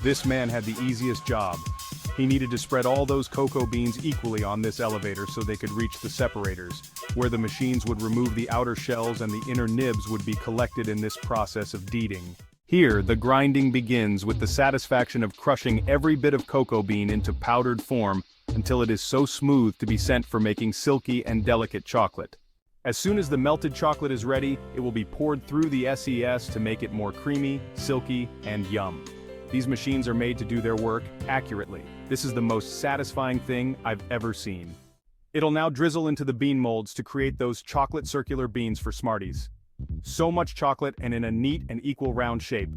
This man had the easiest job. He needed to spread all those cocoa beans equally on this elevator so they could reach the separators, where the machines would remove the outer shells and the inner nibs would be collected in this process of deeding. Here, the grinding begins with the satisfaction of crushing every bit of cocoa bean into powdered form until it is so smooth to be sent for making silky and delicate chocolate. As soon as the melted chocolate is ready, it will be poured through the SES to make it more creamy, silky, and yum. These machines are made to do their work accurately. This is the most satisfying thing I've ever seen. It'll now drizzle into the bean molds to create those chocolate circular beans for Smarties. So much chocolate and in a neat and equal round shape.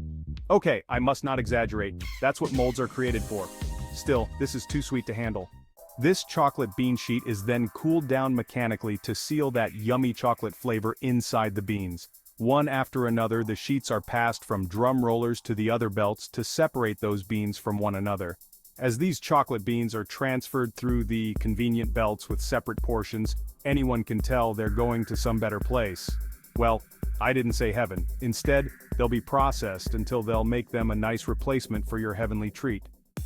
Okay, I must not exaggerate, that's what molds are created for. Still, this is too sweet to handle. This chocolate bean sheet is then cooled down mechanically to seal that yummy chocolate flavor inside the beans. One after another, the sheets are passed from drum rollers to the other belts to separate those beans from one another. As these chocolate beans are transferred through the convenient belts with separate portions, anyone can tell they're going to some better place. Well, I didn't say heaven. Instead, they'll be processed until they'll make them a nice replacement for your heavenly treat.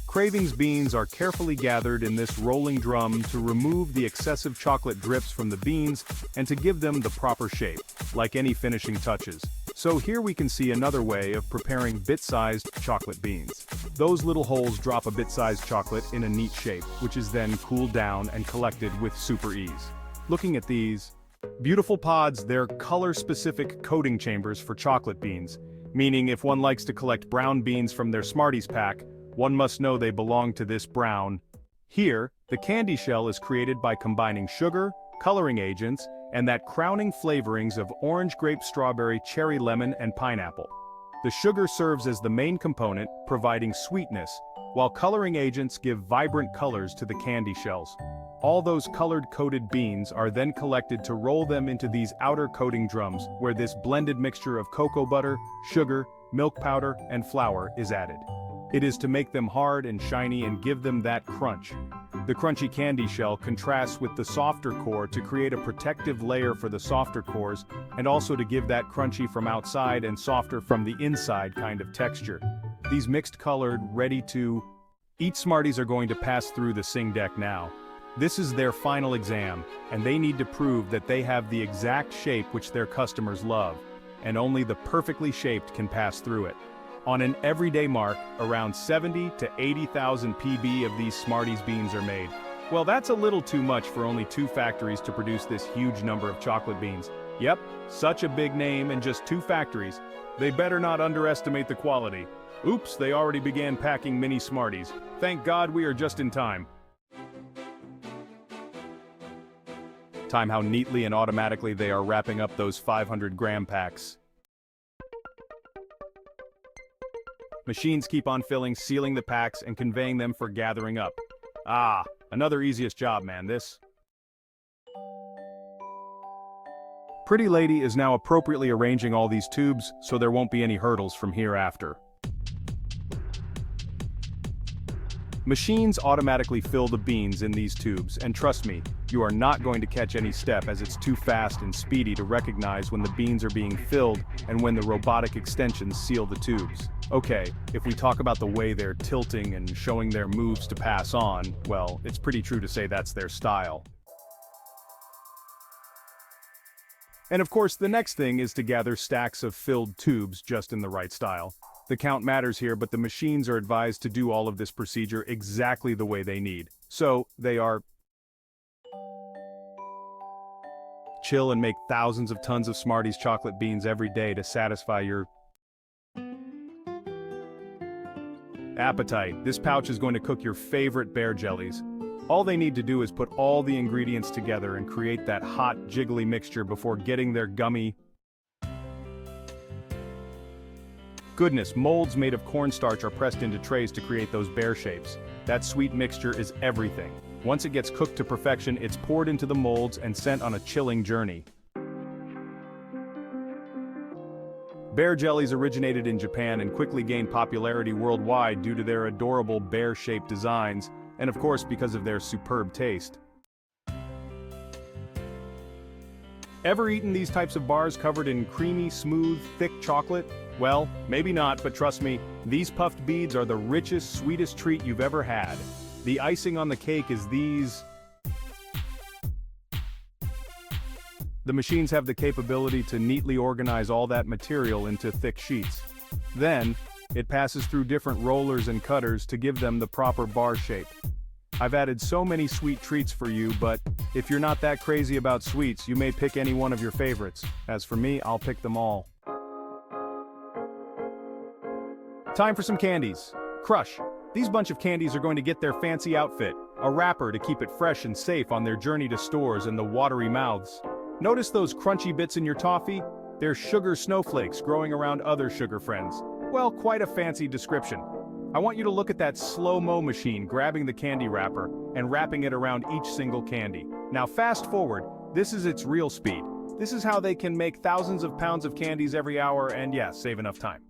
Cravings beans are carefully gathered in this rolling drum to remove the excessive chocolate drips from the beans and to give them the proper shape, like any finishing touches. So here we can see another way of preparing bit-sized chocolate beans. Those little holes drop a bit-sized chocolate in a neat shape, which is then cooled down and collected with super ease. Looking at these beautiful pods, they're color-specific coating chambers for chocolate beans, meaning if one likes to collect brown beans from their Smarties pack, one must know they belong to this brown. Here, the candy shell is created by combining sugar, coloring agents, and that crowning flavorings of orange, grape, strawberry, cherry, lemon, and pineapple. The sugar serves as the main component, providing sweetness, while coloring agents give vibrant colors to the candy shells. All those colored coated beans are then collected to roll them into these outer coating drums, where this blended mixture of cocoa butter, sugar, milk powder, and flour is added. It is to make them hard and shiny and give them that crunch. The crunchy candy shell contrasts with the softer core to create a protective layer for the softer cores, and also to give that crunchy from outside and softer from the inside kind of texture. These mixed colored, ready-to-eat Smarties are going to pass through the sing deck now. This is their final exam, and they need to prove that they have the exact shape which their customers love, and only the perfectly shaped can pass through it. On an everyday mark, around 70 to 80,000 PB of these Smarties beans are made. Well, that's a little too much for only 2 factories to produce this huge number of chocolate beans. Yep, such a big name and just 2 factories. They better not underestimate the quality. Oops, they already began packing mini Smarties. Thank God we are just in time. Time how neatly and automatically they are wrapping up those 500-gram packs. Machines keep on filling, sealing the packs, and conveying them for gathering up. Ah, another easiest job, man, this. Pretty Lady is now appropriately arranging all these tubes, so there won't be any hurdles from hereafter. Machines automatically fill the beans in these tubes, and trust me, you are not going to catch any step as it's too fast and speedy to recognize when the beans are being filled and when the robotic extensions seal the tubes. Okay, if we talk about the way they're tilting and showing their moves to pass on, well, it's pretty true to say that's their style. And of course, the next thing is to gather stacks of filled tubes just in the right style. The count matters here, but the machines are advised to do all of this procedure exactly the way they need. So, they are chill and make thousands of tons of Smarties chocolate beans every day to satisfy your appetite. This pouch is going to cook your favorite bear jellies. All they need to do is put all the ingredients together and create that hot, jiggly mixture before getting their gummy goodness. Molds made of cornstarch are pressed into trays to create those bear shapes. That sweet mixture is everything. Once it gets cooked to perfection, it's poured into the molds and sent on a chilling journey. Bear jellies originated in Japan and quickly gained popularity worldwide due to their adorable bear-shaped designs, and of course because of their superb taste. Ever eaten these types of bars covered in creamy, smooth, thick chocolate? Well, maybe not, but trust me, these puffed beads are the richest, sweetest treat you've ever had. The icing on the cake is these. The machines have the capability to neatly organize all that material into thick sheets. Then, it passes through different rollers and cutters to give them the proper bar shape. I've added so many sweet treats for you, but if you're not that crazy about sweets, you may pick any one of your favorites. As for me, I'll pick them all. Time for some candies. Crush. These bunch of candies are going to get their fancy outfit, a wrapper to keep it fresh and safe on their journey to stores and the watery mouths. Notice those crunchy bits in your toffee? They're sugar snowflakes growing around other sugar friends. Well, quite a fancy description. I want you to look at that slow-mo machine grabbing the candy wrapper and wrapping it around each single candy. Now fast forward, this is its real speed. This is how they can make thousands of pounds of candies every hour and yeah, save enough time.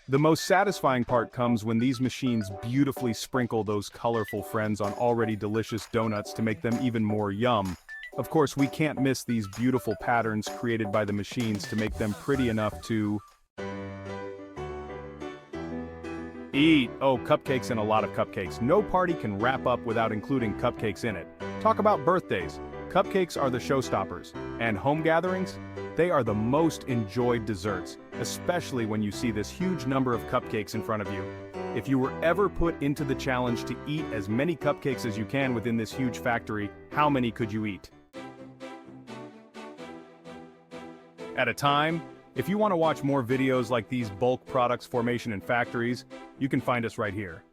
The most satisfying part comes when these machines beautifully sprinkle those colorful friends on already delicious donuts to make them even more yum. Of course, we can't miss these beautiful patterns created by the machines to make them pretty enough to eat. Oh, cupcakes and a lot of cupcakes. No party can wrap up without including cupcakes in it. Talk about birthdays. Cupcakes are the showstoppers. And home gatherings? They are the most enjoyed desserts, especially when you see this huge number of cupcakes in front of you. If you were ever put into the challenge to eat as many cupcakes as you can within this huge factory, how many could you eat? At a time? If you want to watch more videos like these bulk products formation in factories, you can find us right here.